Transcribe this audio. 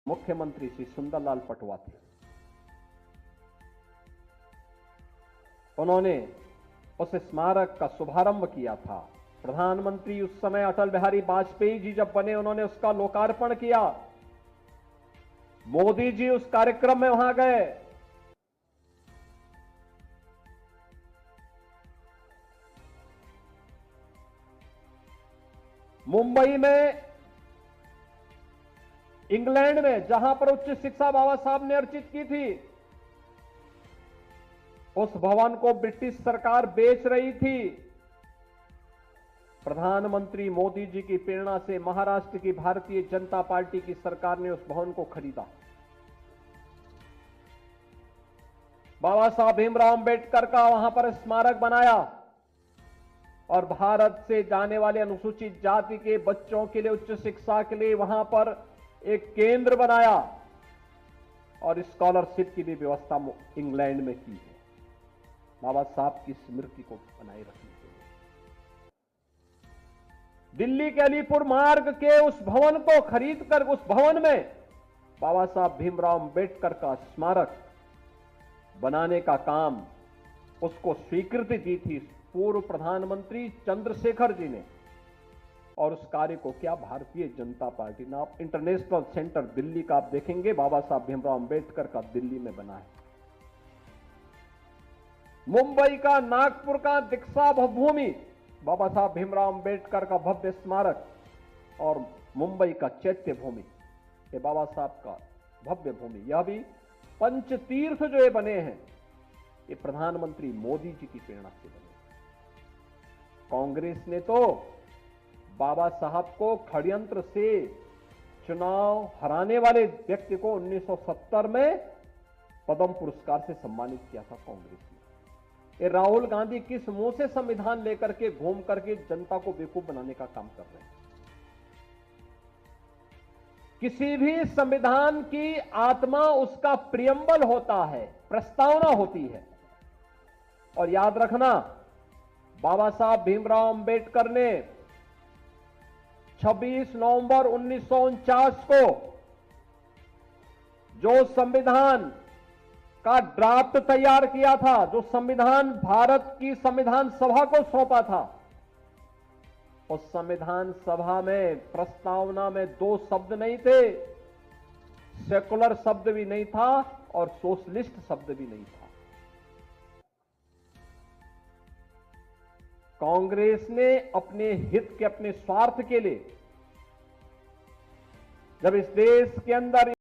मुख्यमंत्री श्री सुंदरलाल पटवा थे। उन्होंने उस स्मारक का शुभारंभ किया था। प्रधानमंत्री उस समय अटल बिहारी वाजपेयी जी जब बने, उन्होंने उसका लोकार्पण किया। मोदी जी उस कार्यक्रम में वहां गए। मुंबई में, इंग्लैंड में, जहां पर उच्च शिक्षा बाबा साहब ने अर्जित की थी, उस भवन को ब्रिटिश सरकार बेच रही थी। प्रधानमंत्री मोदी जी की प्रेरणा से महाराष्ट्र की भारतीय जनता पार्टी की सरकार ने उस भवन को खरीदा। बाबा साहब भीमराव अंबेडकर का वहां पर स्मारक बनाया और भारत से जाने वाले अनुसूचित जाति के बच्चों के लिए उच्च शिक्षा के लिए वहां पर एक केंद्र बनाया और स्कॉलरशिप की भी व्यवस्था इंग्लैंड में की है, बाबा साहब की स्मृति को बनाए रखने के लिए। दिल्ली के अलीपुर मार्ग के उस भवन को खरीदकर उस भवन में बाबा साहब भीमराव अंबेडकर का स्मारक बनाने का काम, उसको स्वीकृति दी थी पूर्व प्रधानमंत्री चंद्रशेखर जी ने। और उस कार्य को क्या भारतीय जनता पार्टी ने, आप इंटरनेशनल सेंटर दिल्ली का आप देखेंगे, बाबा साहब भीमराव अंबेडकर का दिल्ली में बना है। मुंबई का, नागपुर का दीक्षा भूमि, बाबा साहब भीमराव अंबेडकर का भव्य स्मारक, और मुंबई का चैत्य भूमि, ये बाबा साहब का भव्य भूमि। यह भी पंचतीर्थ जो ये बने हैं, ये प्रधानमंत्री मोदी जी की प्रेरणा से बने। कांग्रेस ने तो बाबा साहब को षड्यंत्र से चुनाव हराने वाले व्यक्ति को 1970 में पद्म पुरस्कार से सम्मानित किया था कांग्रेस ने। ये राहुल गांधी किस मुंह से संविधान लेकर के घूम करके जनता को बेवकूफ बनाने का काम कर रहे हैं। किसी भी संविधान की आत्मा उसका प्रियम्बल होता है, प्रस्तावना होती है। और याद रखना, बाबा साहब भीमराव अंबेडकर ने 26 नवंबर 1949 को जो संविधान का ड्राफ्ट तैयार किया था, जो संविधान भारत की संविधान सभा को सौंपा था, उस संविधान सभा में प्रस्तावना में 2 शब्द नहीं थे, सेकुलर शब्द भी नहीं था और सोशलिस्ट शब्द भी नहीं था। कांग्रेस ने अपने हित के, अपने स्वार्थ के लिए जब इस देश के अंदर